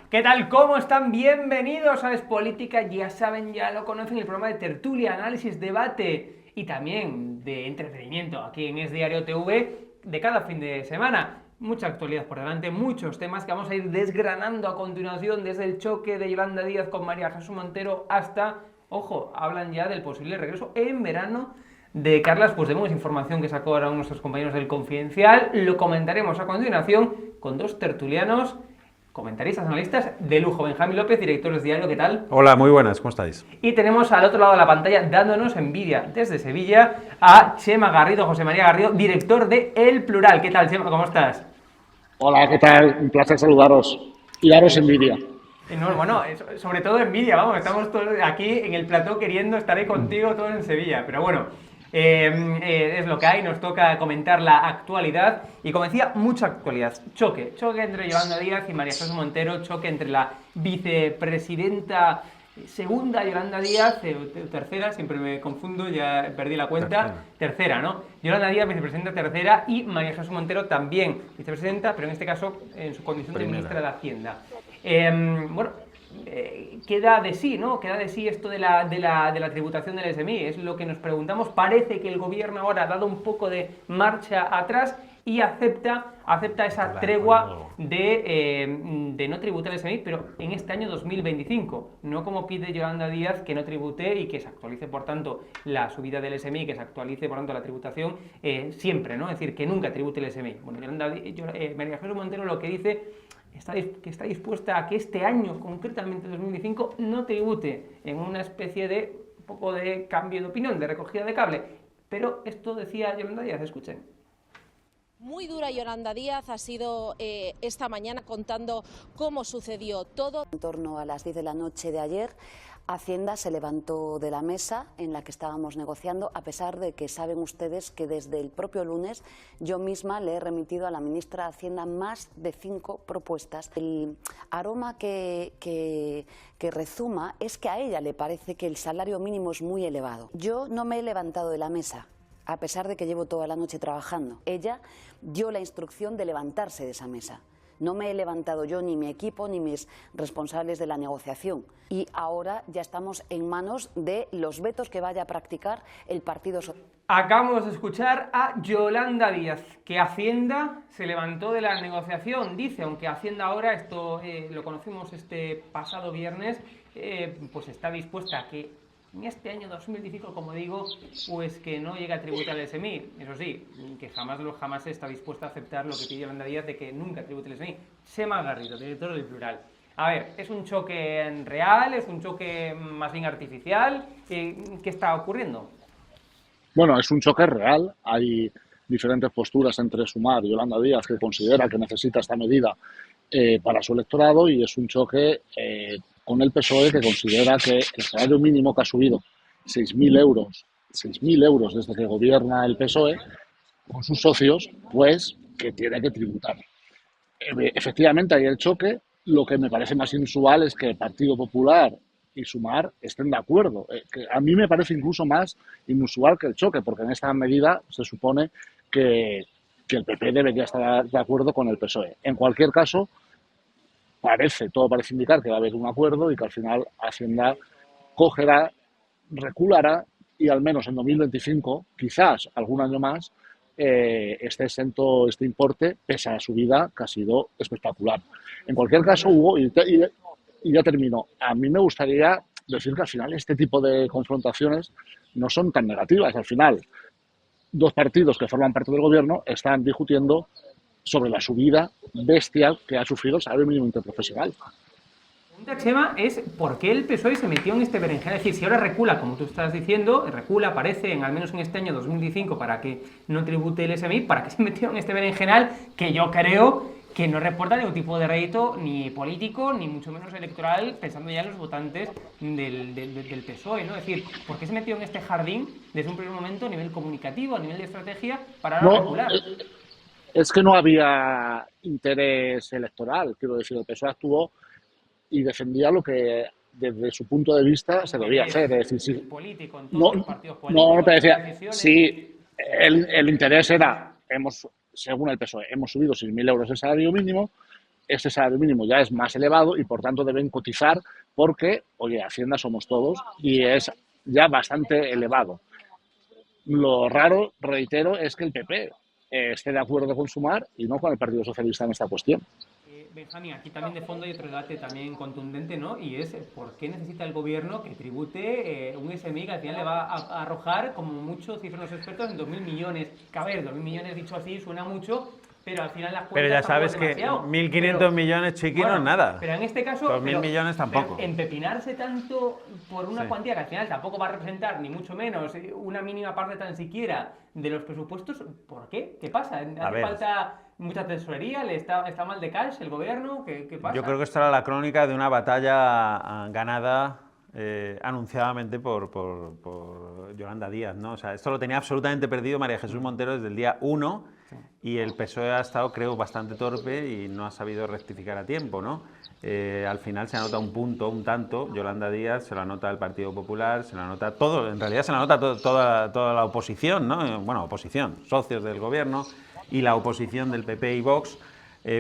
¿Qué tal? ¿Cómo están? Bienvenidos a Despolítica. Ya saben, ya lo conocen, el programa de tertulia, análisis, debate y también de entretenimiento aquí en Es Diario TV de cada fin de semana. Mucha actualidad por delante, muchos temas que vamos a ir desgranando a continuación, desde el choque de Yolanda Díaz con María Jesús Montero hasta, ojo, hablan ya del posible regreso en verano de Carles Puigdemont. Es información que sacó ahora nuestros compañeros del Confidencial. Lo comentaremos a continuación con dos tertulianos, comentaristas, analistas de lujo. Benjamín López, director de Diario, ¿qué tal? Hola, muy buenas, ¿cómo estáis? Y tenemos al otro lado de la pantalla, dándonos envidia desde Sevilla, a Chema Garrido, José María Garrido, director de El Plural. ¿Qué tal, Chema? ¿Cómo estás? Hola, ¿qué tal? Un placer saludaros y daros envidia. No, bueno, sobre todo envidia, vamos, estamos todos aquí en el plató queriendo estar ahí contigo todos en Sevilla, pero bueno, es lo que hay, nos toca comentar la actualidad y como decía, mucha actualidad. Choque entre Yolanda Díaz y María Jesús Montero, choque entre la vicepresidenta segunda Yolanda Díaz, tercera, siempre me confundo, ya perdí la cuenta, tercera, ¿no? Yolanda Díaz, vicepresidenta tercera, y María Jesús Montero también vicepresidenta, pero en este caso en su condición de ministra de Hacienda. Bueno, queda de sí, ¿no? Queda de sí esto de la tributación del SMI, es lo que nos preguntamos. Parece que el gobierno ahora ha dado un poco de marcha atrás y acepta esa tregua de no tributar el SMI, pero en este año 2025, no como pide Yolanda Díaz, que no tribute y que se actualice, por tanto, la subida del SMI, que se actualice, por tanto, la tributación siempre, ¿no? Es decir, que nunca tribute el SMI. Bueno, María Jesús Montero lo que dice que está dispuesta a que este año, concretamente 2025, no tribute, en una especie de un poco de cambio de opinión, de recogida de cable. Pero esto decía Yolanda Díaz, escuchen. Muy dura Yolanda Díaz ha sido esta mañana contando cómo sucedió todo. En torno a las 10 de la noche de ayer, Hacienda se levantó de la mesa en la que estábamos negociando, a pesar de que saben ustedes que desde el propio lunes yo misma le he remitido a la ministra de Hacienda más de 5 propuestas. El aroma que rezuma es que a ella le parece que el salario mínimo es muy elevado. Yo no me he levantado de la mesa, a pesar de que llevo toda la noche trabajando. Ella dio la instrucción de levantarse de esa mesa. No me he levantado yo, ni mi equipo, ni mis responsables de la negociación. Y ahora ya estamos en manos de los vetos que vaya a practicar el Partido Socialista. Acabamos de escuchar a Yolanda Díaz, que Hacienda se levantó de la negociación. Dice, aunque Hacienda ahora, esto lo conocimos este pasado viernes, pues está dispuesta a que en este año 2025, como digo, pues que no llegue a tributar el SMI. Eso sí, que jamás está dispuesta a aceptar lo que pide Yolanda Díaz de que nunca tribute el SMI. Chema Garrido, director del Plural. A ver, ¿es un choque real? ¿Es un choque más bien artificial? ¿Qué está ocurriendo? Bueno, es un choque real. Hay diferentes posturas entre Sumar y Yolanda Díaz, que considera que necesita esta medida para su electorado, y es un choque con el PSOE, que considera que el salario mínimo, que ha subido 6.000 euros desde que gobierna el PSOE, con sus socios, pues que tiene que tributar. Efectivamente hay el choque. Lo que me parece más inusual es que el Partido Popular y Sumar estén de acuerdo. Que a mí me parece incluso más inusual que el choque, porque en esta medida se supone que el PP debería estar de acuerdo con el PSOE. En cualquier caso, todo parece indicar que va a haber un acuerdo y que al final Hacienda cogerá, reculará, y al menos en 2025, quizás algún año más, esté exento este importe, pese a la subida que ha sido espectacular. En cualquier caso, Hugo, y ya termino, a mí me gustaría decir que al final este tipo de confrontaciones no son tan negativas. Al final, dos partidos que forman parte del gobierno están discutiendo sobre la subida bestial que ha sufrido el salario mínimo interprofesional. La pregunta, Chema, es ¿por qué el PSOE se metió en este berenjenal? Es decir, si ahora recula, como tú estás diciendo, recula, parece, al menos en este año 2025, para que no tribute el SMI, ¿para qué se metió en este berenjenal que yo creo que no reporta ningún tipo de rédito ni político, ni mucho menos electoral, pensando ya en los votantes del PSOE, ¿no? Es decir, ¿por qué se metió en este jardín desde un primer momento a nivel comunicativo, a nivel de estrategia, para ahora regular? Es que no había interés electoral, quiero decir, el PSOE actuó y defendía lo que desde su punto de vista se debía hacer. Es decir, sí, político, en todos los partidos políticos, no te decía, sí, el interés era, según el PSOE, hemos subido 6.000 euros el salario mínimo, ese salario mínimo ya es más elevado y por tanto deben cotizar porque, oye, Hacienda somos todos y es ya bastante elevado. Lo raro, reitero, es que el PP esté de acuerdo con Sumar y no con el Partido Socialista en esta cuestión. Benjamín, aquí también de fondo hay otro debate también contundente, ¿no? Y es ¿por qué necesita el gobierno que tribute un SMI que al final le va a arrojar, como mucho cifran los expertos, en 2.000 millones? Que a ver, 2.000 millones dicho así suena mucho, pero al final las cuentas Pero ya sabes que 1.500 millones, chiqui, no es nada. Pero en este caso... 2.000 millones tampoco. Empepinarse tanto por una cuantía que al final tampoco va a representar, ni mucho menos, una mínima parte tan siquiera de los presupuestos, ¿por qué? ¿Qué pasa? ¿Hace falta mucha tesorería? ¿Le está mal de cash el gobierno? ¿Qué pasa? Yo creo que esta era la crónica de una batalla ganada anunciadamente por Yolanda Díaz, ¿no? O sea, esto lo tenía absolutamente perdido María Jesús Montero desde el día 1 y el PSOE ha estado, creo, bastante torpe y no ha sabido rectificar a tiempo, ¿no? Al final se anota un punto, un tanto, Yolanda Díaz, se lo anota el Partido Popular, se lo anota todo, en realidad se lo anota toda la oposición, ¿no? Bueno, oposición, socios del gobierno y la oposición del PP y Vox,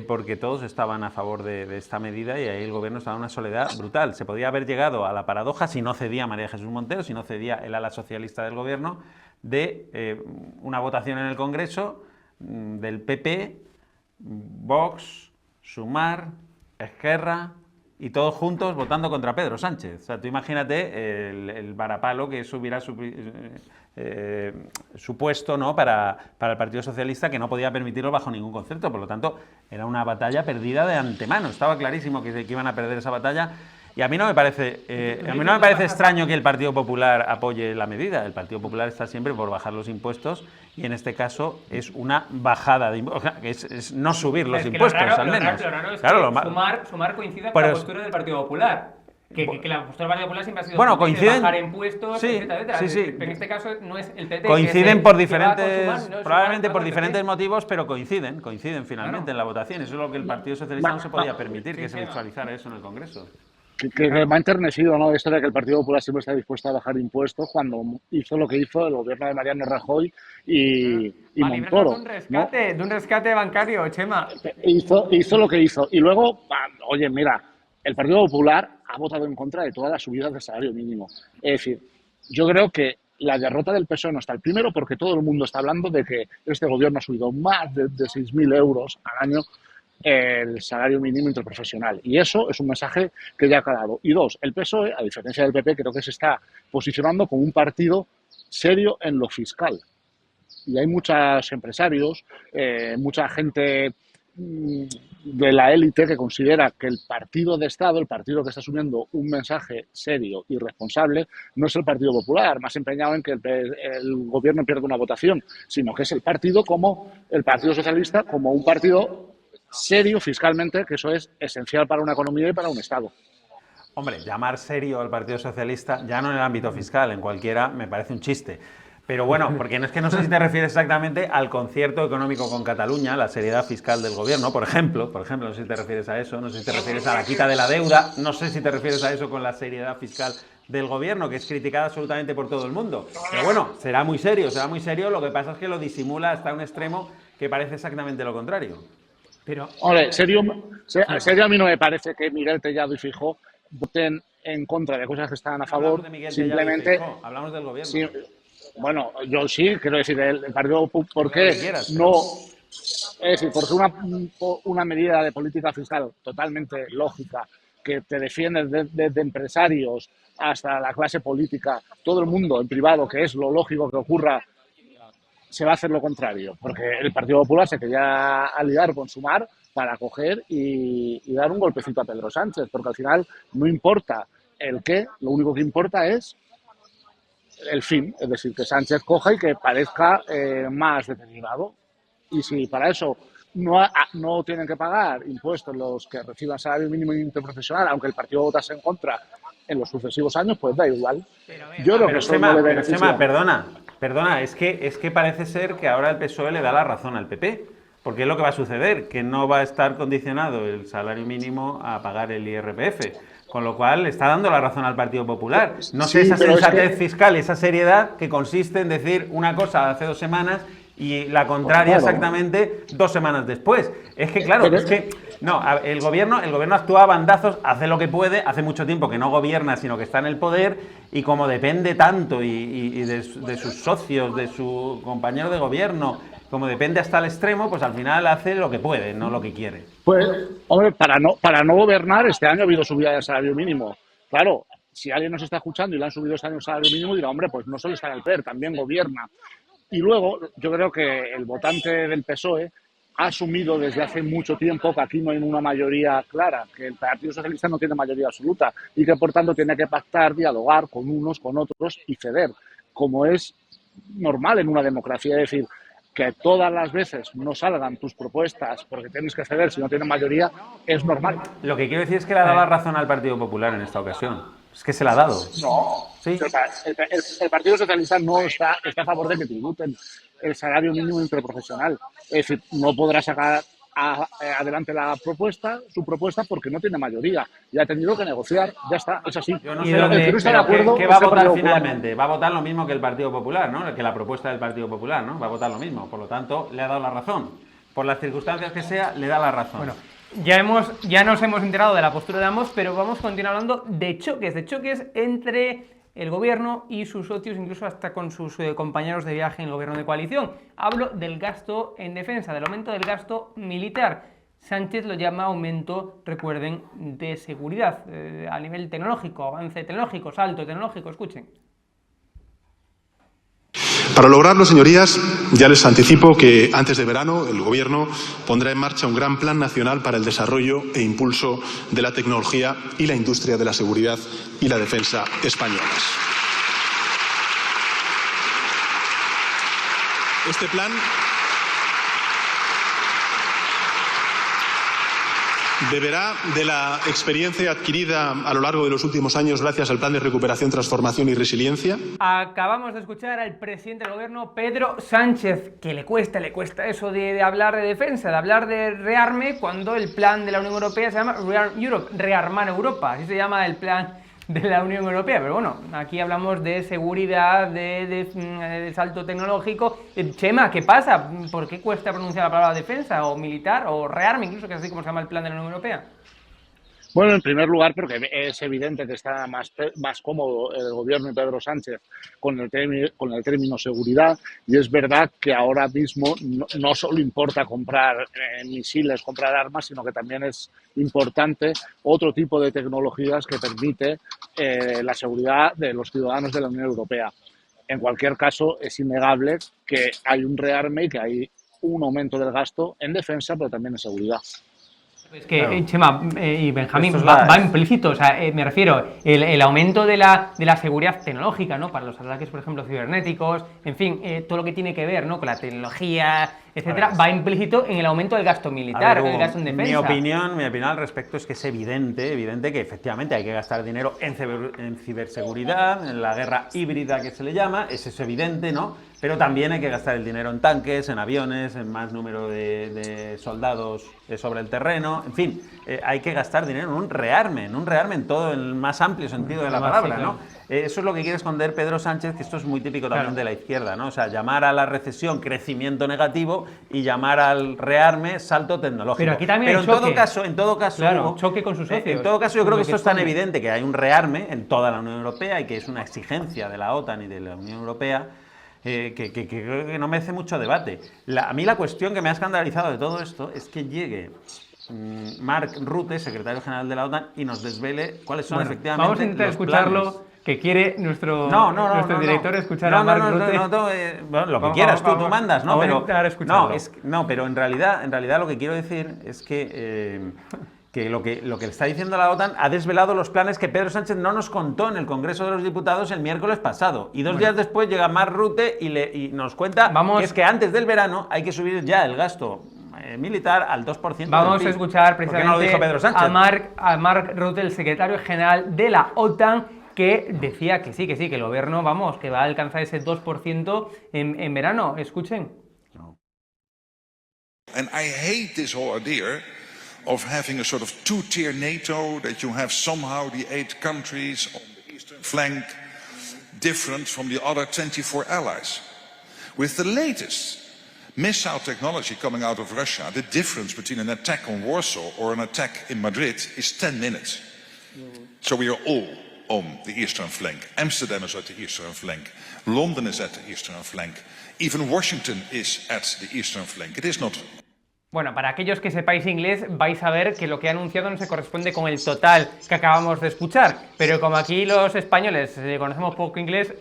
porque todos estaban a favor de esta medida y ahí el gobierno estaba en una soledad brutal. Se podía haber llegado a la paradoja, si no cedía María Jesús Montero, si no cedía el ala socialista del gobierno, de una votación en el Congreso del PP, Vox, Sumar, Esquerra y todos juntos votando contra Pedro Sánchez. O sea, tú imagínate el varapalo que eso hubiera supuesto, ¿no? para el Partido Socialista, que no podía permitirlo bajo ningún concepto. Por lo tanto, era una batalla perdida de antemano. Estaba clarísimo que iban a perder esa batalla. Y a mí no me parece extraño que el Partido Popular apoye la medida. El Partido Popular está siempre por bajar los impuestos y en este caso es una bajada de impuestos, es no subir los impuestos, al menos. Lo raro es que Sumar coincida con la postura del Partido Popular. Que la postura del Partido Popular siempre ha sido coinciden, bajar impuestos, sí, etcétera. Sí. Pero en este caso no es el PP. Coinciden por diferentes, Sumar, ¿no? probablemente por diferentes motivos, pero coinciden finalmente en la votación. Eso es lo que el Partido Socialista no se podía permitir, que se visualizara eso en el Congreso. Que me ha enternecido, ¿no? Esto de que el Partido Popular siempre está dispuesto a bajar impuestos cuando hizo lo que hizo el gobierno de Mariano Rajoy y Montoro. De un rescate bancario, Chema. Hizo lo que hizo. Y luego, oye, mira, el Partido Popular ha votado en contra de todas las subidas del salario mínimo. Es decir, yo creo que la derrota del PSOE no está. El primero, porque todo el mundo está hablando de que este gobierno ha subido más de 6.000 euros al año el salario mínimo interprofesional. Y eso es un mensaje que ya ha calado. Y dos, el PSOE, a diferencia del PP, creo que se está posicionando como un partido serio en lo fiscal. Y hay muchos empresarios, mucha gente de la élite que considera que el partido de Estado, el partido que está asumiendo un mensaje serio y responsable, no es el Partido Popular, más empeñado en que el gobierno pierda una votación, sino que es el partido como el Partido Socialista, como un partido serio fiscalmente, que eso es esencial para una economía y para un Estado. Hombre, llamar serio al Partido Socialista, ya no en el ámbito fiscal, en cualquiera, me parece un chiste. Pero bueno, porque no sé si te refieres exactamente al concierto económico con Cataluña, la seriedad fiscal del gobierno, por ejemplo, no sé si te refieres a eso, no sé si te refieres a la quita de la deuda, no sé si te refieres a eso con la seriedad fiscal del gobierno, que es criticada absolutamente por todo el mundo. Pero bueno, será muy serio, lo que pasa es que lo disimula hasta un extremo que parece exactamente lo contrario. Pero, hombre, serio a mí no me parece que Miguel Tellado y Feijóo voten en contra de cosas que están a favor. Simplemente hablamos del gobierno. Sí, bueno, yo sí, quiero decir, el partido, ¿por qué no? Es decir, porque una medida de política fiscal totalmente lógica, que te defiende desde empresarios hasta la clase política, todo el mundo en privado, que es lo lógico que ocurra, se va a hacer lo contrario, porque el Partido Popular se quería aliar con Sumar para coger y dar un golpecito a Pedro Sánchez, porque al final no importa el qué, lo único que importa es el fin, es decir, que Sánchez coja y que parezca más deteriorado. Y si para eso no tienen que pagar impuestos los que reciban salario mínimo interprofesional, aunque el partido votase en contra en los sucesivos años, pues da igual. Yo creo que eso no le beneficia. Chema, perdona, es que parece ser que ahora el PSOE le da la razón al PP. Porque es lo que va a suceder, que no va a estar condicionado el salario mínimo a pagar el IRPF. Con lo cual le está dando la razón al Partido Popular. No sé esa sensatez fiscal, esa seriedad que consiste en decir una cosa hace 2 semanas y la contraria exactamente 2 semanas después. Es que claro, No, el gobierno actúa a bandazos, hace lo que puede, hace mucho tiempo que no gobierna, sino que está en el poder, y como depende tanto y de sus socios, de su compañero de gobierno, como depende hasta el extremo, pues al final hace lo que puede, no lo que quiere. Pues, hombre, para no gobernar, este año ha habido subida del salario mínimo. Claro, si alguien nos está escuchando y le han subido este año el salario mínimo, dirá, hombre, pues no solo está en el PER, también gobierna. Y luego, yo creo que el votante del PSOE ha asumido desde hace mucho tiempo que aquí no hay una mayoría clara, que el Partido Socialista no tiene mayoría absoluta y que, por tanto, tiene que pactar, dialogar con unos, con otros y ceder, como es normal en una democracia. Es decir, que todas las veces no salgan tus propuestas porque tienes que ceder si no tienes mayoría, es normal. Lo que quiero decir es que le ha dado la razón al Partido Popular en esta ocasión. Es que se la ha dado. No, ¿Sí? El Partido Socialista no está a favor de que tributen el salario mínimo interprofesional. Es decir, no podrá sacar adelante su propuesta porque no tiene mayoría. Y ha tenido que negociar, ya está, es así. Yo no sé ¿qué va a votar finalmente? Va a votar lo mismo que el Partido Popular, ¿no? Que la propuesta del Partido Popular, ¿no? Va a votar lo mismo. Por lo tanto, le ha dado la razón. Por las circunstancias que sea, le da la razón. Bueno, ya nos hemos enterado de la postura de ambos, pero vamos a continuar hablando de choques entre el gobierno y sus socios, incluso hasta con sus compañeros de viaje en el gobierno de coalición. Hablo del gasto en defensa, del aumento del gasto militar. Sánchez lo llama aumento, recuerden, de seguridad, a nivel tecnológico, avance tecnológico, salto tecnológico, escuchen. Para lograrlo, señorías, ya les anticipo que antes de verano el Gobierno pondrá en marcha un gran plan nacional para el desarrollo e impulso de la tecnología y la industria de la seguridad y la defensa españolas. Este plan beberá de la experiencia adquirida a lo largo de los últimos años gracias al Plan de Recuperación, Transformación y Resiliencia. Acabamos de escuchar al presidente del gobierno, Pedro Sánchez, que le cuesta eso de hablar de defensa, de hablar de rearme, cuando el plan de la Unión Europea se llama Rearm Europe, rearmar Europa, así se llama el plan de la Unión Europea. Pero bueno, aquí hablamos de seguridad, de salto tecnológico. Chema, ¿qué pasa? ¿Por qué cuesta pronunciar la palabra defensa o militar o rearme, incluso, que es así como se llama el plan de la Unión Europea? Bueno, en primer lugar, porque es evidente que está más cómodo el gobierno y Pedro Sánchez con el término seguridad, y es verdad que ahora mismo no solo importa comprar misiles, comprar armas, sino que también es importante otro tipo de tecnologías que permite la seguridad de los ciudadanos de la Unión Europea. En cualquier caso, es innegable que hay un rearme y que hay un aumento del gasto en defensa, pero también en seguridad. Es que, claro. Chema y Benjamín, va implícito, o sea, me refiero, el aumento de la seguridad tecnológica, ¿no? Para los ataques, por ejemplo, cibernéticos, en fin, todo lo que tiene que ver, ¿no? Con la tecnología, etcétera, va implícito en el aumento del gasto militar, el gasto en defensa. Mi opinión al respecto es que es evidente que efectivamente hay que gastar dinero en ciberseguridad, en la guerra híbrida que se le llama, eso es evidente, ¿no? Pero también hay que gastar el dinero en tanques, en aviones, en más número de soldados sobre el terreno, en fin, hay que gastar dinero en un rearme en todo el más amplio sentido de la palabra, ¿no? Eso es lo que quiere esconder Pedro Sánchez, que esto es muy típico también de la izquierda, ¿no? O sea, llamar a la recesión crecimiento negativo y llamar al rearme salto tecnológico. Pero aquí también en todo caso, claro, choque con sus socios. En todo caso, yo creo que esto es tan evidente que hay un rearme en toda la Unión Europea y que es una exigencia de la OTAN y de la Unión Europea, que no merece mucho debate. A mí la cuestión que me ha escandalizado de todo esto es que llegue Mark Rutte, secretario general de la OTAN, y nos desvele cuáles son efectivamente vamos a intentar escucharlo, planes. Que quiere nuestro director escuchar a Mark Rutte. Bueno, lo que quieras, tú mandas, ¿no? Pero en realidad lo que quiero decir es que lo que le está diciendo la OTAN ha desvelado los planes que Pedro Sánchez no nos contó en el Congreso de los Diputados el miércoles pasado. Y dos días después llega Mark Rutte y nos cuenta que es que antes del verano hay que subir ya el gasto militar al 2%. Vamos a escuchar precisamente no lo dijo Pedro Sánchez? a Mark Rutte, el secretario general de la OTAN, que decía que sí, que el gobierno, que va a alcanzar ese 2% en verano. Escuchen. And I hate this whole idea of having a sort of two-tier NATO, that you have somehow the 8 countries on the eastern flank different from the other 24 allies. With the latest missile technology coming out of Russia, the difference between an attack on Warsaw or an attack in Madrid is 10 minutes. So we are all on the eastern flank. Amsterdam is at the eastern flank. London is at the eastern flank. Even Washington is at the eastern flank. It is not. Bueno, para aquellos que sepáis inglés, vais a ver que lo que ha anunciado no se corresponde con el total que acabamos de escuchar. Pero como aquí los españoles conocemos poco inglés,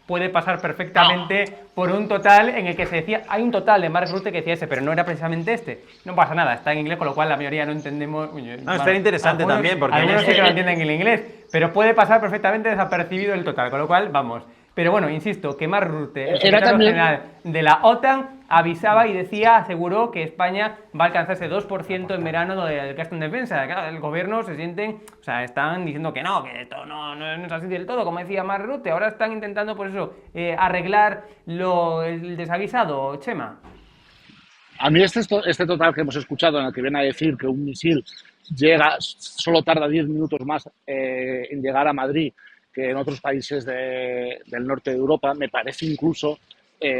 puede pasar perfectamente por un total en el que se decía, hay un total de Mark Rutte que decía ese, pero no era precisamente este. No pasa nada, está en inglés, con lo cual la mayoría no entendemos. No, está interesante también, porque algunos sí que lo entienden en inglés, pero puede pasar perfectamente desapercibido el total, con lo cual, vamos. Pero bueno, insisto, que Mark Rutte, el secretario general de la OTAN, avisaba y decía, aseguró que España va a alcanzar ese 2% en verano del gasto en defensa. Claro, el gobierno se sienten, o sea, están diciendo que esto no es así del todo, como decía Mark Rutte. Ahora están intentando, por eso, arreglar el desaguisado, Chema. A mí este total que hemos escuchado, en el que viene a decir que un misil solo tarda 10 minutos más en llegar a Madrid que en otros países del norte de Europa, me parece incluso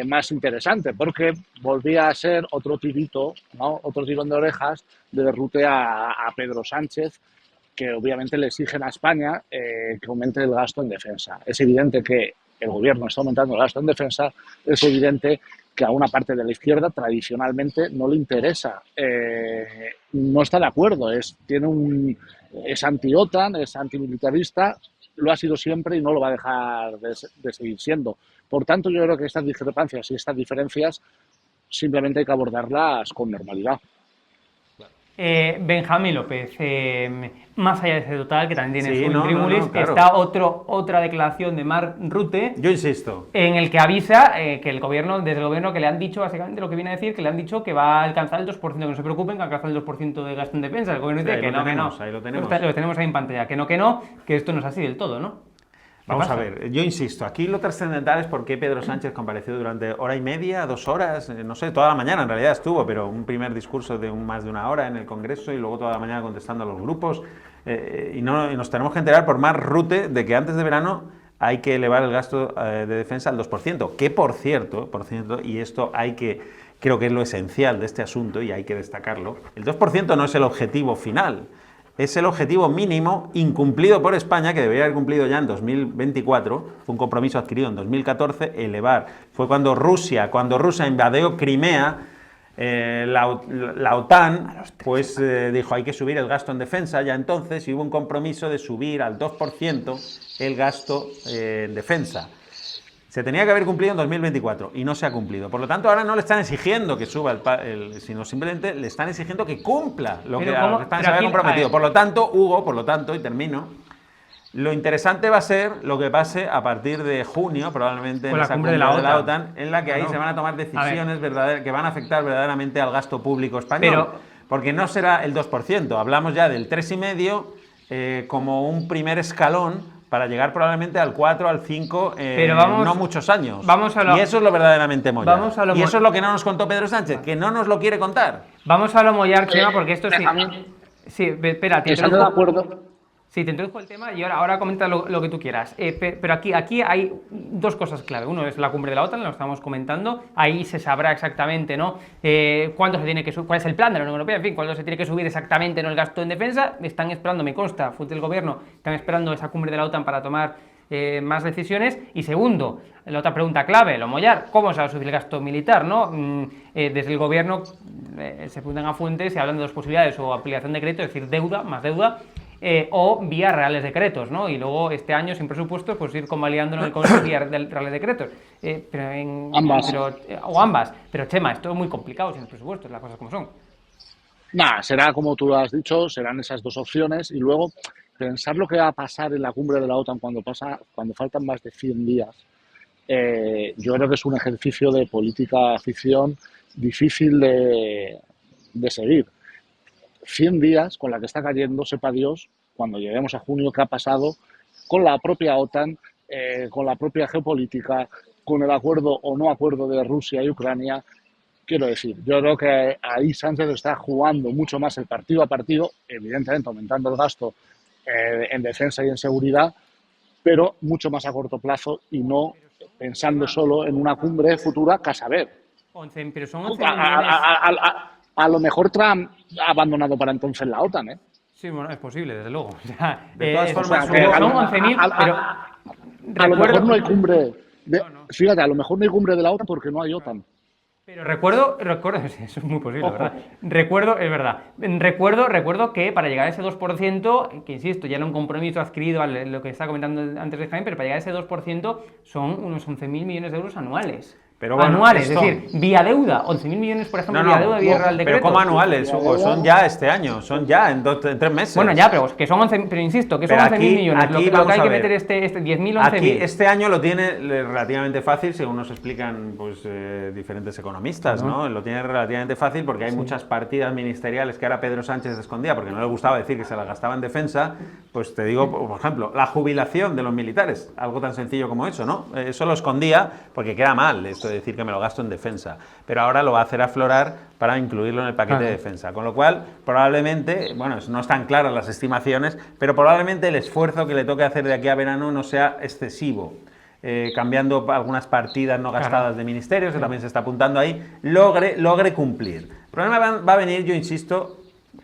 más interesante, porque volvía a ser otro tirito, ¿no? Otro tirón de orejas de Rutte a Pedro Sánchez, que obviamente le exigen a España que aumente el gasto en defensa. Es evidente que el gobierno está aumentando el gasto en defensa, es evidente que a una parte de la izquierda tradicionalmente no le interesa, no está de acuerdo, es anti-OTAN, es antimilitarista, lo ha sido siempre y no lo va a dejar de seguir siendo. Por tanto, yo creo que estas discrepancias y estas diferencias simplemente hay que abordarlas con normalidad. Benjamín López, más allá de ese total, que también tiene su intríngulis, claro. está otra declaración de Mark Rutte. Yo insisto. En el que avisa que desde el gobierno que le han dicho, básicamente lo que viene a decir, que le han dicho que va a alcanzar el 2%, que no se preocupen, que alcanza el 2% de gasto en defensa. El gobierno dice que no. Ahí lo tenemos. Lo tenemos ahí en pantalla. Que esto no es así del todo, ¿no? Vamos a ver, yo insisto, aquí lo trascendental es por qué Pedro Sánchez compareció durante hora y media, 2 horas, no sé, toda la mañana en realidad estuvo, pero un primer discurso de más de 1 hora en el Congreso y luego toda la mañana contestando a los grupos. Y nos tenemos que enterar por Mark Rutte de que antes de verano hay que elevar el gasto de defensa al 2%, que por cierto, y esto creo que es lo esencial de este asunto y hay que destacarlo, el 2% no es el objetivo final. Es el objetivo mínimo incumplido por España, que debería haber cumplido ya en 2024, fue un compromiso adquirido en 2014, elevar. Fue cuando Rusia invadió Crimea, la OTAN, pues dijo hay que subir el gasto en defensa ya entonces, y hubo un compromiso de subir al 2% el gasto en defensa. Se tenía que haber cumplido en 2024 y no se ha cumplido. Por lo tanto, ahora no le están exigiendo que suba sino simplemente le están exigiendo que cumpla lo que España se había comprometido. Por lo tanto, Hugo, y termino, lo interesante va a ser lo que pase a partir de junio, probablemente en esa cumbre de la OTAN, en la que ahí se van a tomar decisiones que van a afectar verdaderamente al gasto público español. Porque no será el 2%, hablamos ya del 3,5% como un primer escalón para llegar probablemente al 4, al 5, no muchos años. Y eso es lo verdaderamente mollar. Y eso es lo que no nos contó Pedro Sánchez, que no nos lo quiere contar. Vamos a lo mollar, Chema, porque esto sí... Sí, espera, te introduzco. De acuerdo. Sí, te introduzco el tema y ahora comenta lo que tú quieras. Pero aquí hay 2 cosas clave. Uno es la cumbre de la OTAN, lo estamos comentando. Ahí se sabrá exactamente, ¿no? Cuánto se tiene que subir, cuál es el plan de la Unión Europea, en fin, cuánto se tiene que subir exactamente, ¿no?, el gasto en defensa. Están esperando, me consta, fuente del gobierno, están esperando esa cumbre de la OTAN para tomar más decisiones. Y segundo, la otra pregunta clave, lo mollar, ¿cómo se va a subir el gasto militar, no? Desde el gobierno se apuntan a fuentes y hablan de 2 posibilidades, o ampliación de crédito, es decir, deuda, más deuda, o vía reales decretos, ¿no? Y luego este año sin presupuestos, pues ir convalidándolo en el Congreso vía reales decretos. Ambas. Pero Chema, esto es muy complicado sin presupuestos, las cosas como son. Será como tú lo has dicho, serán esas 2 opciones y luego pensar lo que va a pasar en la cumbre de la OTAN cuando faltan más de 100 días. Yo creo que es un ejercicio de política ficción difícil de seguir. 100 días con la que está cayendo, sepa Dios, cuando lleguemos a junio, qué ha pasado con la propia OTAN, con la propia geopolítica, con el acuerdo o no acuerdo de Rusia y Ucrania. Quiero decir, yo creo que ahí Sánchez está jugando mucho más el partido a partido, evidentemente aumentando el gasto en defensa y en seguridad, pero mucho más a corto plazo y no pensando solo en una cumbre futura que a saber. Pero son 11 millones. A lo mejor Trump ha abandonado para entonces la OTAN, ¿eh? Sí, bueno, es posible, desde luego. O sea, De todas formas, son 11.000, pero a lo mejor no hay recuerdo, cumbre. No. Fíjate, a lo mejor no hay cumbre de la OTAN porque no hay OTAN. pero recuerdo, eso es muy posible, Ojo. ¿verdad? Es verdad. Recuerdo que para llegar a ese 2%, que insisto, ya era un compromiso adquirido a lo que estaba comentando antes de Jaime, pero para llegar a ese 2% son unos 11.000 millones de euros anuales. Pero bueno, anuales, esto- es decir, vía deuda, 11.000 millones, por ejemplo, vía deuda, vía Real Decreto. pero como anuales, Hugo, son ya este año, son ya en 3 meses. Bueno, ya, pero que son 11, pero insisto, que son Pero 11.000 millones. Lo que vamos hay a que ver. meter este 10.000, Aquí 11.000. este año lo tiene relativamente fácil, según nos explican pues, diferentes economistas, ¿no? Lo tiene relativamente fácil porque hay muchas partidas ministeriales que ahora Pedro Sánchez escondía porque no le gustaba decir que se las gastaba en defensa. Pues te digo, por ejemplo, la jubilación de los militares, algo tan sencillo como eso, ¿no? Eso lo escondía porque queda mal esto de decir que me lo gasto en defensa. Pero ahora lo va a hacer aflorar para incluirlo en el paquete de defensa. Con lo cual, probablemente, bueno, no están claras las estimaciones, pero probablemente el esfuerzo que le toque hacer de aquí a verano no sea excesivo. Cambiando algunas partidas no gastadas de ministerios, que también se está apuntando ahí, logre cumplir. El problema va a venir, yo insisto,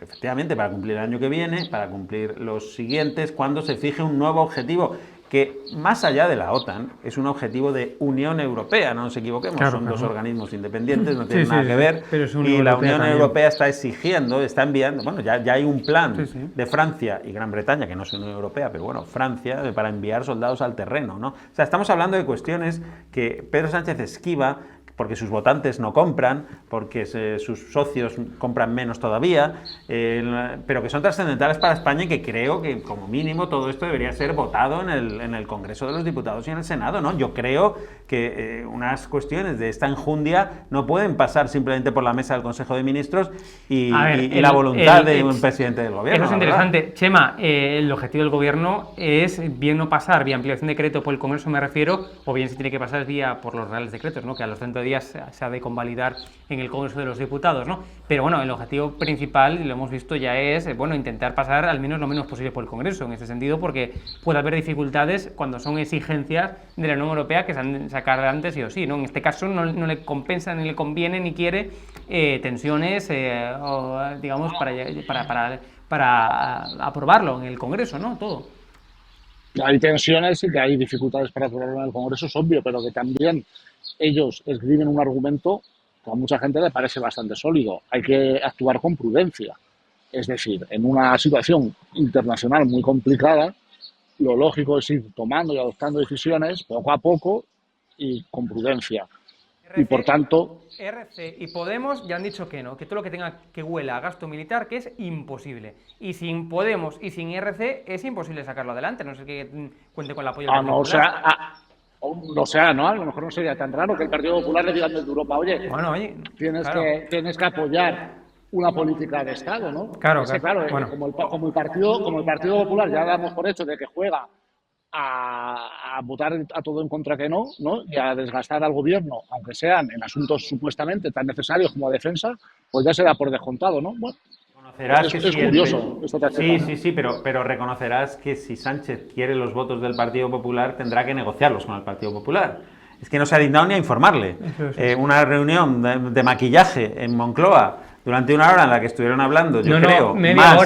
efectivamente, para cumplir el año que viene, para cumplir los siguientes, cuando se fije un nuevo objetivo, que más allá de la OTAN, es un objetivo de Unión Europea, no nos equivoquemos, son dos organismos independientes, no tienen nada que ver, y la Unión Europea está exigiendo, está enviando, bueno, ya hay un plan de Francia y Gran Bretaña, que no es Unión Europea, pero bueno, Francia, para enviar soldados al terreno, ¿no? O sea, estamos hablando de cuestiones que Pedro Sánchez esquiva, porque sus votantes no compran, porque sus socios compran menos todavía, pero que son trascendentales para España y que creo que, como mínimo, todo esto debería ser votado en el Congreso de los Diputados y en el Senado, ¿no? Yo creo que unas cuestiones de esta enjundia no pueden pasar simplemente por la mesa del Consejo de Ministros y la voluntad de un presidente del gobierno. Eso es interesante. Chema, el objetivo del gobierno es bien no pasar vía ampliación de decreto por el Congreso, me refiero, o bien si tiene que pasar vía por los reales decretos, ¿no? Que a los 30 días se ha de convalidar en el Congreso de los Diputados, ¿no? Pero bueno, el objetivo principal, y lo hemos visto ya, es bueno, intentar pasar al menos lo menos posible por el Congreso, en ese sentido, porque puede haber dificultades cuando son exigencias de la Unión Europea que se han de sacar adelante sí o sí, ¿no? En este caso no le compensa, ni le conviene, ni quiere tensiones, digamos, para aprobarlo en el Congreso, ¿no? Todo. Que hay tensiones y que hay dificultades para aprobarlo en el Congreso, es obvio, pero que también ellos escriben un argumento que a mucha gente le parece bastante sólido. Hay que actuar con prudencia. Es decir, en una situación internacional muy complicada, lo lógico es ir tomando y adoptando decisiones poco a poco y con prudencia. Y por tanto... RC y Podemos ya han dicho que no, que todo lo que tenga que huela a gasto militar, que es imposible. Y sin Podemos y sin RC es imposible sacarlo adelante, no sé que cuente con el apoyo del Partido Popular. ¿no? A lo mejor no sería tan raro que el Partido Popular le diga desde Europa, oye, Bueno, oye, tienes claro. que apoyar una política de Estado, ¿no? Claro, bueno. Como el Partido Popular ya damos por hecho de que juega a votar a todo en contra que no, y a desgastar al gobierno, aunque sean en asuntos supuestamente tan necesarios como defensa, pues ya se da por descontado, ¿no? Bueno, Reconocerás es si curioso. Sí, pero reconocerás que si Sánchez quiere los votos del Partido Popular, tendrá que negociarlos con el Partido Popular. Es que no se ha dignado ni a informarle. Una reunión de maquillaje en Moncloa durante una hora en la que estuvieron hablando, yo creo, media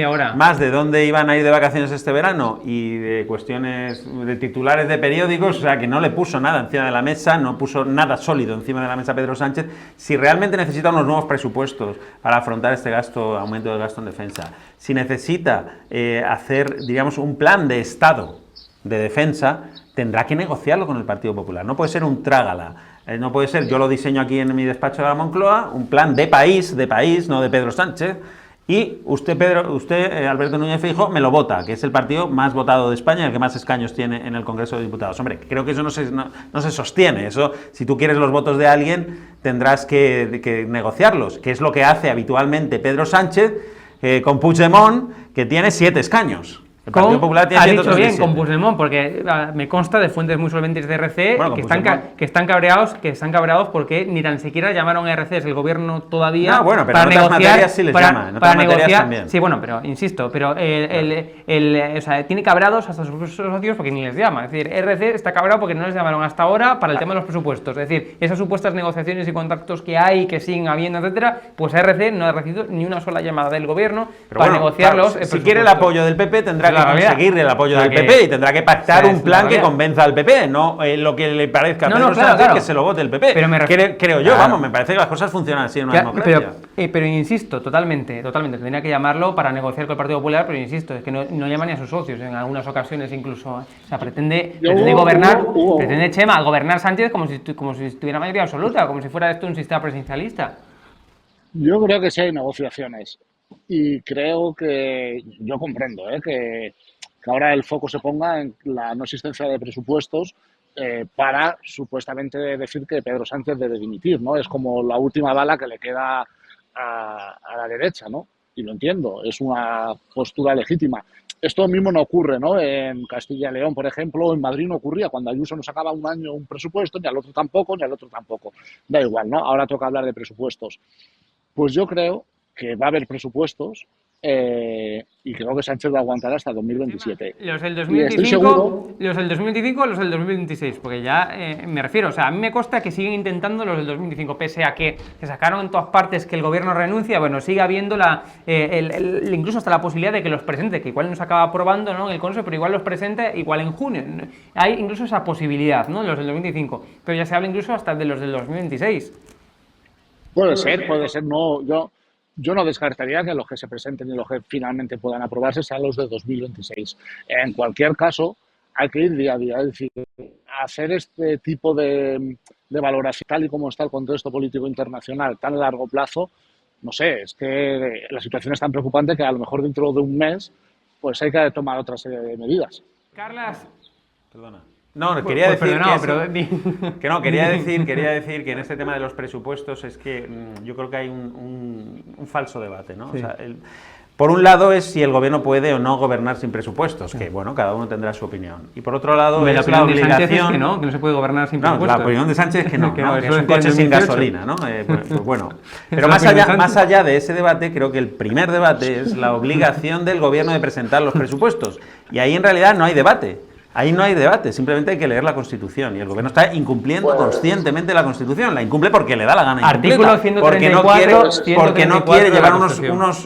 hora. Más de dónde iban a ir de vacaciones este verano y de cuestiones de titulares de periódicos, o sea, que no le puso nada encima de la mesa, no puso nada sólido encima de la mesa Pedro Sánchez, si realmente necesita unos nuevos presupuestos para afrontar este aumento del gasto en defensa, si necesita hacer, diríamos, un plan de Estado de defensa, tendrá que negociarlo con el Partido Popular, no puede ser un trágala. No puede ser, yo lo diseño aquí en mi despacho de la Moncloa, un plan de país, no de Pedro Sánchez, y usted, Alberto Núñez Feijóo, me lo vota, que es el partido más votado de España y el que más escaños tiene en el Congreso de Diputados. Hombre, creo que eso no se sostiene. Eso, si tú quieres los votos de alguien, tendrás que negociarlos, que es lo que hace habitualmente Pedro Sánchez con Puigdemont, que tiene 7 escaños. El Partido Popular tiene ha dicho bien, 137. con Puigdemont, porque me consta de fuentes muy solventes de RC Bueno, que con están cabreados porque ni tan siquiera llamaron a RCs el gobierno todavía No, bueno, pero para en otras negociar, materias sí les llama, en otras materias también. Sí, bueno, pero insisto, pero o sea, tiene cabreados hasta sus socios porque ni les llama. Es decir, RC está cabreado porque no les llamaron hasta ahora para el tema de los presupuestos. Es decir, esas supuestas negociaciones y contactos que hay, que siguen habiendo, etcétera, pues RC no ha recibido ni una sola llamada del gobierno Pero para bueno, negociarlos. claro, si quiere el apoyo del PP tendrá que conseguir el apoyo del PP y tendrá que pactar un plan que convenza al PP, no lo que le parezca a Pedro Sánchez que se lo vote el PP. Pero creo yo, vamos, me parece que las cosas funcionan así en una democracia. Pero insisto, totalmente, tendría que llamarlo para negociar con el Partido Popular, pero insisto, es que no llama ni a sus socios, en algunas ocasiones incluso. O sea, pretende Chema, gobernar Sánchez como si tuviera mayoría absoluta, como si fuera esto un sistema presidencialista. Yo creo que sí hay negociaciones y creo que, yo comprendo, que ahora el foco se ponga en la no existencia de presupuestos para supuestamente decir que Pedro Sánchez debe dimitir, ¿no? Es como la última bala que le queda a la derecha, ¿no? Y lo entiendo, es una postura legítima. Esto mismo no ocurre, ¿no? En Castilla y León, por ejemplo, en Madrid no ocurría. Cuando Ayuso no sacaba un año un presupuesto, ni al otro tampoco, ni al otro tampoco. Da igual, ¿no? Ahora toca hablar de presupuestos. Pues yo creo que va a haber presupuestos y creo que Sánchez va a aguantar hasta 2027. Los del Y estoy seguro... los del 2025 o los del 2026, porque ya me refiero, o sea, a mí me consta que siguen intentando los del 2025, pese a que se sacaron en todas partes que el gobierno renuncia, bueno, sigue habiendo incluso hasta la posibilidad de que los presente, que igual no se acaba aprobando, ¿no?, en el Consejo, pero igual los presente igual en junio. Hay incluso esa posibilidad, ¿no?, los del 2025, pero ya se habla incluso hasta de los del 2026. Puede ser, no, yo no descartaría que los que se presenten y los que finalmente puedan aprobarse sean los de 2026. En cualquier caso, hay que ir día a día, es decir, hacer este tipo de valoración tal y como está el contexto político internacional tan a largo plazo, no sé, es que la situación es tan preocupante que a lo mejor dentro de un mes pues hay que tomar otra serie de medidas. Carlas. Perdona. No, quería decir quería decir que en este tema de los presupuestos es que yo creo que hay un falso debate, ¿no? Sí. O sea, por un lado es si el gobierno puede o no gobernar sin presupuestos, que bueno, cada uno tendrá su opinión. Y por otro lado es la obligación... De Sánchez es que no se puede gobernar sin presupuestos. La opinión de Sánchez es que no, que es un coche sin gasolina, ¿no? Pues bueno. Pero más allá de ese debate, creo que el primer debate es la obligación del gobierno de presentar los presupuestos. Y ahí en realidad no hay debate. Ahí no hay debate, simplemente hay que leer la Constitución y el gobierno está incumpliendo conscientemente la Constitución, la incumple porque le da la gana. Artículo 134, porque no quiere llevar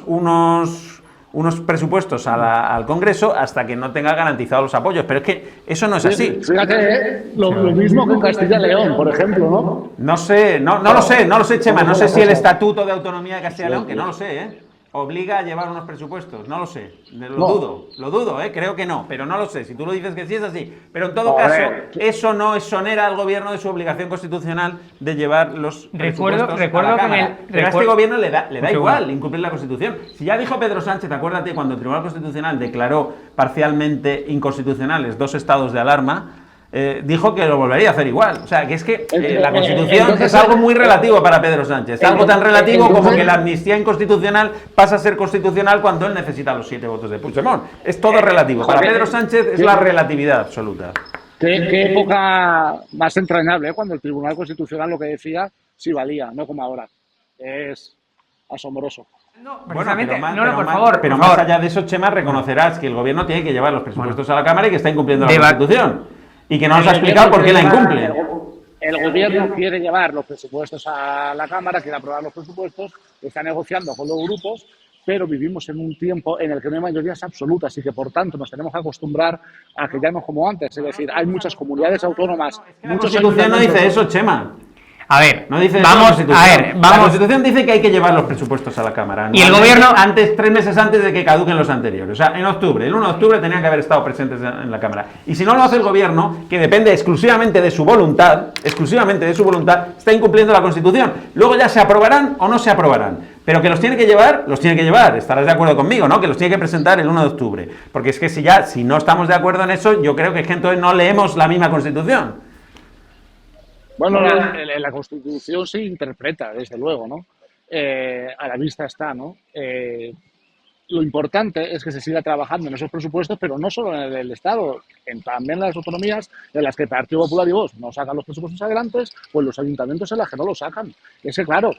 unos presupuestos al Congreso hasta que no tenga garantizados los apoyos, pero es que eso no es así. Fíjate, lo mismo que en Castilla y León, por ejemplo, ¿no? No sé, no lo sé, Chema, no sé si el Estatuto de Autonomía de Castilla y León, que no lo sé, obliga a llevar unos presupuestos, no lo sé, lo dudo, creo que no, pero no lo sé, si tú lo dices que sí es así, pero en todo caso, eso no exonera al gobierno de su obligación constitucional de llevar los presupuestos a la Cámara. Pero a este gobierno le da igual incumplir la Constitución. Si ya dijo Pedro Sánchez, acuérdate, cuando el Tribunal Constitucional declaró parcialmente inconstitucionales 2 estados de alarma, dijo que lo volvería a hacer igual. O sea, que es que la Constitución es algo muy relativo para Pedro Sánchez. Algo tan relativo como que la amnistía inconstitucional pasa a ser constitucional cuando él necesita los 7 votos de Puigdemont. Es todo relativo. Para Pedro Sánchez es la relatividad absoluta. Qué época más entrañable, cuando el Tribunal Constitucional lo que decía sí valía, no como ahora. Es asombroso. Pero más allá de eso, Chema, reconocerás que el gobierno tiene que llevar los presupuestos a la Cámara y que está incumpliendo la Constitución. Y que no nos ha explicado por qué la incumple. El gobierno quiere llevar los presupuestos a la Cámara, quiere aprobar los presupuestos, está negociando con los grupos, pero vivimos en un tiempo en el que no hay mayorías absolutas y que, por tanto, nos tenemos que acostumbrar a que ya no es como antes. Es decir, hay muchas comunidades autónomas. La Constitución no dice eso, Chema. A ver, no dice la Constitución dice que hay que llevar los presupuestos a la Cámara. Y el gobierno 3 meses antes de que caduquen los anteriores. O sea, en octubre, el 1 de octubre tenían que haber estado presentes en la Cámara. Y si no lo hace el gobierno, que depende exclusivamente de su voluntad, está incumpliendo la Constitución. Luego ya se aprobarán o no se aprobarán. Pero que los tiene que llevar, estarás de acuerdo conmigo, ¿no? Que los tiene que presentar el 1 de octubre. Porque es que si no estamos de acuerdo en eso, yo creo que entonces no leemos la misma Constitución. Bueno, la Constitución se interpreta, desde luego, ¿no? A la vista está, ¿no? lo importante es que se siga trabajando en esos presupuestos, pero no solo en el Estado, también en las autonomías en las que el Partido Popular y Vox no sacan los presupuestos adelante, pues los ayuntamientos en las que no los sacan. Es que, claro,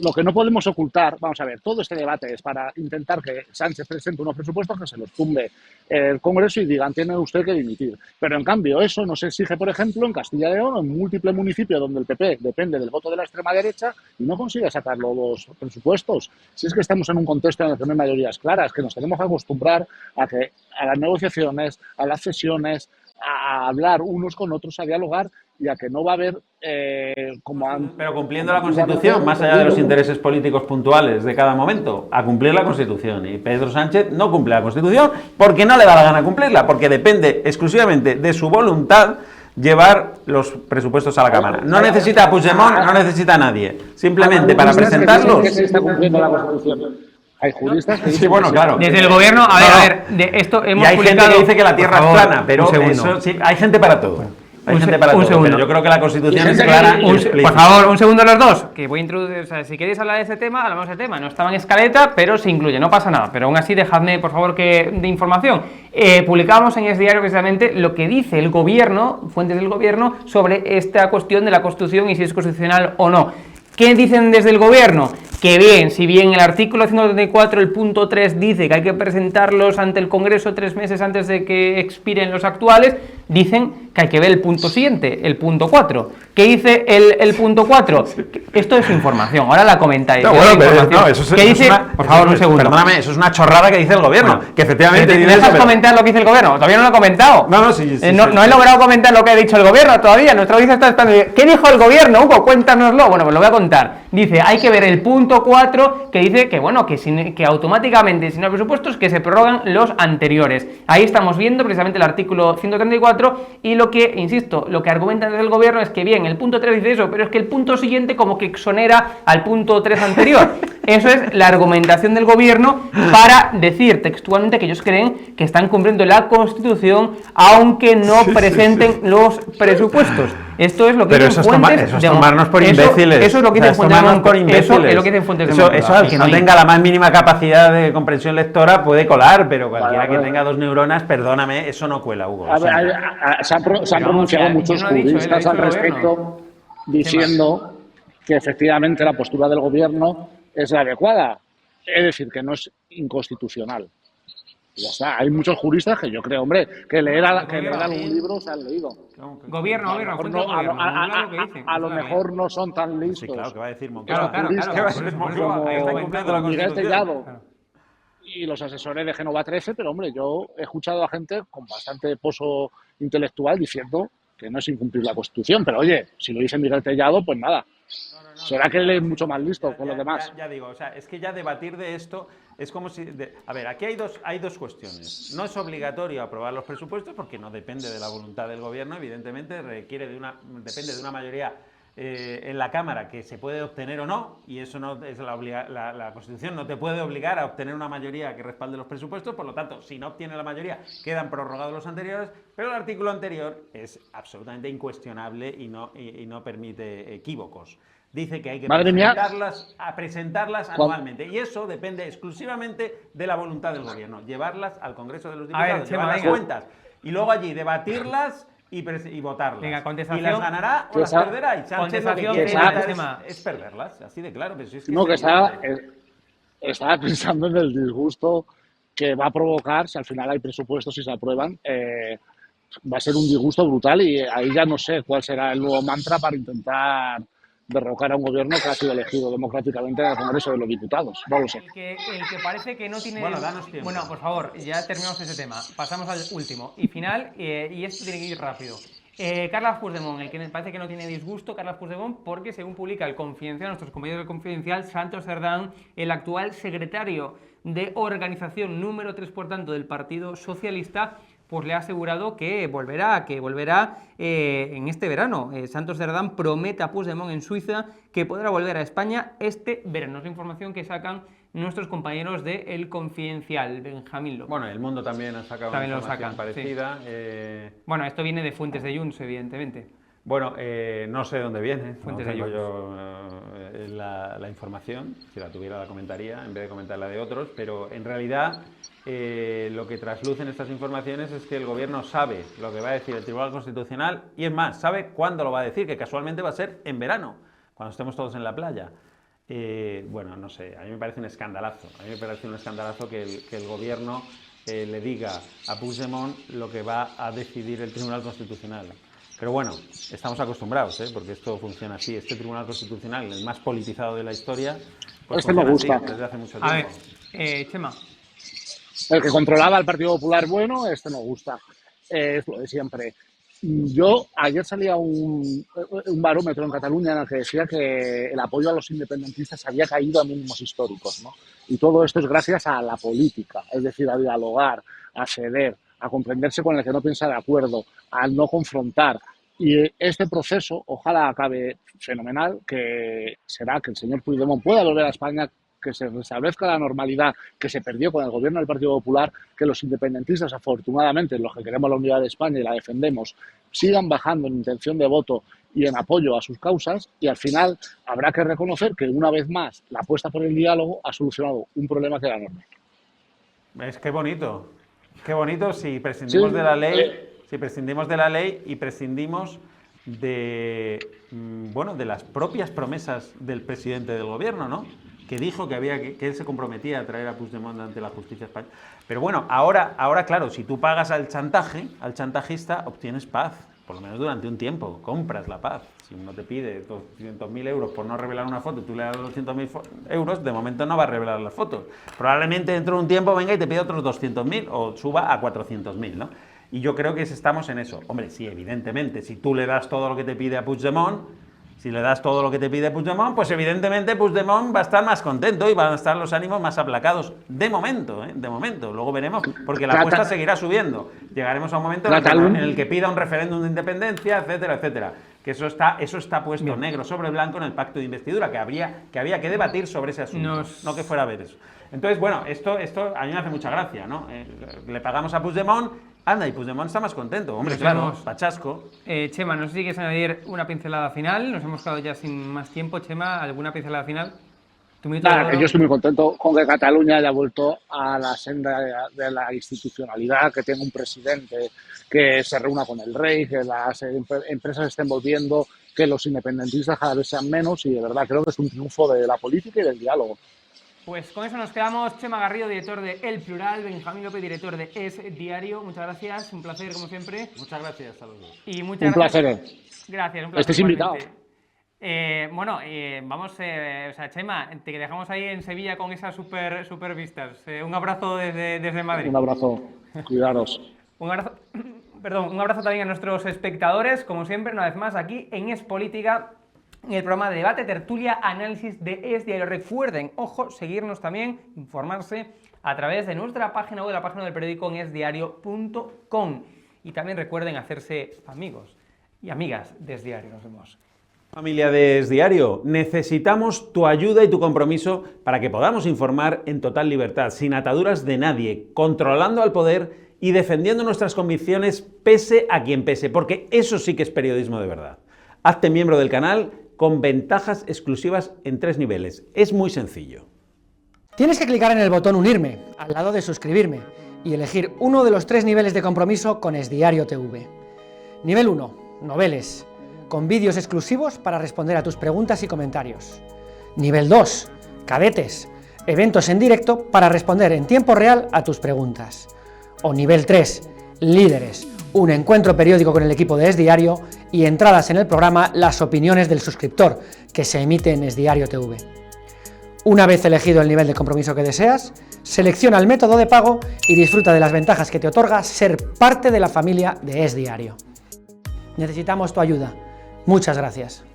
lo que no podemos ocultar, vamos a ver, todo este debate es para intentar que Sánchez presente unos presupuestos que se los tumbe el Congreso y digan, tiene usted que dimitir. Pero, en cambio, eso no se exige, por ejemplo, en Castilla y León, en múltiples municipios donde el PP depende del voto de la extrema derecha y no consigue sacar los presupuestos. Si es que estamos en un contexto en el que no hay mayorías claras, que nos tenemos que acostumbrar a las negociaciones, a las cesiones, a hablar unos con otros, a dialogar y a que no va a haber Pero cumpliendo la Constitución, más allá de los intereses políticos puntuales de cada momento, a cumplir la Constitución. Y Pedro Sánchez no cumple la Constitución porque no le da la gana cumplirla, porque depende exclusivamente de su voluntad llevar los presupuestos a la Cámara. No necesita a Puigdemont, no necesita a nadie. Simplemente para presentarlos... Que se está cumpliendo la Constitución. Hay juristas que dicen Sí, bueno, claro. Desde el gobierno, a ver, de esto hemos y hay publicado... gente que dice que la Tierra Por favor, es plana, pero un segundo. eso, sí, hay gente para todo. Hay Un gente para un todo, segundo. pero yo creo que la Constitución es gente clara que- y Por explícita. favor, un segundo los dos, que voy a introducir, o sea, si queréis hablar de ese tema, hablamos del tema, no estaba en escaleta, pero se incluye, no pasa nada, pero aún así dejadme, por favor, de información. Publicamos en ese diario precisamente lo que dice el gobierno, fuentes del gobierno, sobre esta cuestión de la Constitución y si es constitucional o no. ¿Qué dicen desde el gobierno? Que bien, si bien el artículo 134, el punto 3, dice que hay que presentarlos ante el Congreso 3 meses antes de que expiren los actuales, dicen que hay que ver el punto siguiente, el punto 4. ¿Qué dice el punto 4? Esto es información, ahora la comentáis. No, bueno, pero no, eso es, ¿Qué eso es dice? una, Por favor, un segundo. Perdóname, eso es una chorrada que dice el gobierno, Bueno, que efectivamente ¿Me dice dejas eso, pero- comentar lo que dice el gobierno? Todavía no lo he comentado. No, sí, No he logrado comentar lo que ha dicho el gobierno todavía. Nuestra audiencia está esperando. ¿Qué dijo el gobierno, Hugo? Cuéntanoslo. Bueno, pues lo voy a contar. Dice, hay que ver el punto 4, que dice que, bueno, que automáticamente, si no hay presupuestos, que se prorrogan los anteriores. Ahí estamos viendo precisamente el artículo 134 y lo que, insisto, lo que argumentan desde el gobierno es que, bien, el punto 3 dice eso, pero es que el punto siguiente como que exonera al punto 3 anterior. Eso es la argumentación del gobierno para decir textualmente que ellos creen que están cumpliendo la Constitución aunque no presenten los presupuestos. Esto es lo que Pero dicen eso fuentes es de tomarnos por Eso- imbéciles. Eso es lo que O sea, dicen fuentes de tomarnos por Moncloa. Eso imbéciles. es lo que dicen fuentes de Eso, Moncloa. el que no tenga la más mínima capacidad de comprensión lectora puede colar, pero cualquiera que Vale. tenga 2 neuronas, perdóname, eso no cuela, Hugo. A O sea, ver, se han pronunciado yo muchos no he dicho, juristas lo ha al dicho el respecto gobierno. diciendo que efectivamente la postura del gobierno es la adecuada, es decir, que no es inconstitucional. Y ya está. Hay muchos juristas que yo creo, hombre, que leer algún libro se han leído. Gobierno, A lo mejor fuentes del gobierno, habla lo que dicen, a lo está bien. mejor no son tan listos. sí, claro, que va a decir Moncloa. Claro, juristas claro, ¿Qué va a decir por eso, Moncloa? por Que eso. está incumpliendo la Miguel Constitución. Tellado Claro. y los asesores de Génova 13, pero hombre, yo he escuchado a gente con bastante pozo intelectual diciendo que no es incumplir la Constitución, pero oye, si lo dice Miguel Tellado, pues nada. Será que él es mucho más listo que los demás. Ya digo, o sea, es que ya debatir de esto es como si... a ver, aquí hay dos cuestiones. No es obligatorio aprobar los presupuestos porque no depende de la voluntad del gobierno, evidentemente, depende de una mayoría en la Cámara que se puede obtener o no, y eso no es la Constitución no te puede obligar a obtener una mayoría que respalde los presupuestos, por lo tanto, si no obtiene la mayoría, quedan prorrogados los anteriores, pero el artículo anterior es absolutamente incuestionable y no permite equívocos. Dice que hay que Madre mía. presentarlas anualmente, y eso depende exclusivamente de la voluntad del gobierno, llevarlas al Congreso de los A ver, Diputados, Chema, llevar las venga. cuentas, y luego allí debatirlas y votarlas. Venga, contestación. Y las ganará o Que las esa- perderá, y Sánchez lo que contestación quiere final, evitar Chema. es perderlas, así de claro. Pero si es que No, que es evidente. estaba pensando en el disgusto que va a provocar si al final hay presupuestos y se aprueban. Va a ser un disgusto brutal y ahí ya no sé cuál será el nuevo mantra para intentar derrocar a un gobierno que ha sido elegido democráticamente en el Congreso de los Diputados. No lo sé. El que parece que no tiene... Bueno, danos tiempo. Bueno, por favor, ya terminamos ese tema. Pasamos al último y final, y esto tiene que ir rápido. Carles Puigdemont, el que parece que no tiene disgusto, Carles Puigdemont, porque según publica el Confidencial, nuestros compañeros del Confidencial, Santos Cerdán, el actual secretario de organización número 3, por tanto, del Partido Socialista, pues le ha asegurado que volverá en este verano. Santos Cerdán promete a Puigdemont en Suiza que podrá volver a España este verano. Es la información que sacan nuestros compañeros de El Confidencial, Benjamín López. Bueno, El Mundo también ha sacado También una lo información sacan, sí. parecida. Bueno, esto viene de fuentes de Junts, evidentemente. Bueno, no sé dónde viene, no Fuentes de tengo Jones. yo la información, si la tuviera la comentaría en vez de comentar la de otros, pero en realidad lo que traslucen estas informaciones es que el gobierno sabe lo que va a decir el Tribunal Constitucional y es más, sabe cuándo lo va a decir, que casualmente va a ser en verano, cuando estemos todos en la playa. Bueno, no sé, a mí me parece un escandalazo, que el gobierno le diga a Puigdemont lo que va a decidir el Tribunal Constitucional. Pero bueno, estamos acostumbrados, porque esto funciona así. Este Tribunal Constitucional, el más politizado de la historia, pues Este me gusta. así desde hace mucho tiempo. A ver, Chema. El que controlaba el Partido Popular bueno, este me gusta. Es lo de siempre. Ayer salía un barómetro en Cataluña en el que decía que el apoyo a los independentistas había caído a mínimos históricos, ¿no? Y todo esto es gracias a la política, es decir, a dialogar, a ceder, a comprenderse con el que no piensa de acuerdo, a no confrontar. Y este proceso, ojalá acabe fenomenal, que será que el señor Puigdemont pueda volver a España, que se restablezca la normalidad que se perdió con el gobierno del Partido Popular, que los independentistas, afortunadamente, los que queremos la unidad de España y la defendemos, sigan bajando en intención de voto y en apoyo a sus causas, y al final habrá que reconocer que una vez más la apuesta por el diálogo ha solucionado un problema que era enorme. Es que bonito. Qué bonito si prescindimos de la ley, y prescindimos de las propias promesas del presidente del gobierno, ¿no? Que dijo que él se comprometía a traer a Puigdemont ante la justicia española. Pero bueno, ahora claro, si tú pagas al chantajista, obtienes paz, por lo menos durante un tiempo, compras la paz. Si uno te pide 200.000 euros por no revelar una foto y tú le das 200.000 euros, de momento no va a revelar las fotos. Probablemente dentro de un tiempo venga y te pida otros 200.000 o suba a 400.000, ¿no? Y yo creo que estamos en eso. Hombre, sí, evidentemente, si tú le das todo lo que te pide a Puigdemont, pues evidentemente Puigdemont va a estar más contento y van a estar los ánimos más aplacados. De momento. Luego veremos, porque la apuesta seguirá subiendo. Llegaremos a un momento en el que pida un referéndum de independencia, etcétera, etcétera. Que eso está puesto negro sobre blanco en el pacto de investidura, que había que debatir sobre ese asunto, no que fuera a ver eso. Entonces, bueno, esto a mí me hace mucha gracia, ¿no? Le pagamos a Puigdemont, anda, y Puigdemont está más contento. Hombre, claro, pachasco. Chema, no sé si quieres añadir una pincelada final. Nos hemos quedado ya sin más tiempo. Chema, ¿alguna pincelada final? Yo estoy muy contento con que Cataluña haya vuelto a la senda de la institucionalidad, que tenga un presidente que se reúna con el rey, que las empresas estén volviendo, que los independentistas cada vez sean menos, y de verdad creo que es un triunfo de la política y del diálogo. Pues con eso nos quedamos. Chema Garrido, director de El Plural, Benjamín López, director de Es Diario. Muchas gracias, un placer como siempre. Muchas gracias a los dos. Y muchas un placer. Gracias, un placer. Estés invitado. Vamos, Chema, te dejamos ahí en Sevilla con esas super vistas. Un abrazo desde Madrid. Un abrazo, cuidaros. Un abrazo también a nuestros espectadores, como siempre, una vez más aquí en Es Política, en el programa de debate, tertulia, análisis de Es Diario. Recuerden, ojo, seguirnos también, informarse a través de nuestra página web, la página del periódico en esdiario.com. Y también recuerden hacerse amigos y amigas de Es Diario. Nos vemos. Familia de Es Diario, necesitamos tu ayuda y tu compromiso para que podamos informar en total libertad, sin ataduras de nadie, controlando al poder y defendiendo nuestras convicciones pese a quien pese, porque eso sí que es periodismo de verdad. Hazte miembro del canal con ventajas exclusivas en 3 niveles. Es muy sencillo. Tienes que clicar en el botón Unirme, al lado de Suscribirme, y elegir uno de los 3 niveles de compromiso con Es Diario TV. Nivel 1, Noveles, con vídeos exclusivos para responder a tus preguntas y comentarios. Nivel 2, Cadetes, eventos en directo para responder en tiempo real a tus preguntas. O nivel 3, Líderes, un encuentro periódico con el equipo de Es Diario y entradas en el programa Las opiniones del suscriptor, que se emite en Es Diario TV. Una vez elegido el nivel de compromiso que deseas, selecciona el método de pago y disfruta de las ventajas que te otorga ser parte de la familia de Es Diario. Necesitamos tu ayuda. Muchas gracias.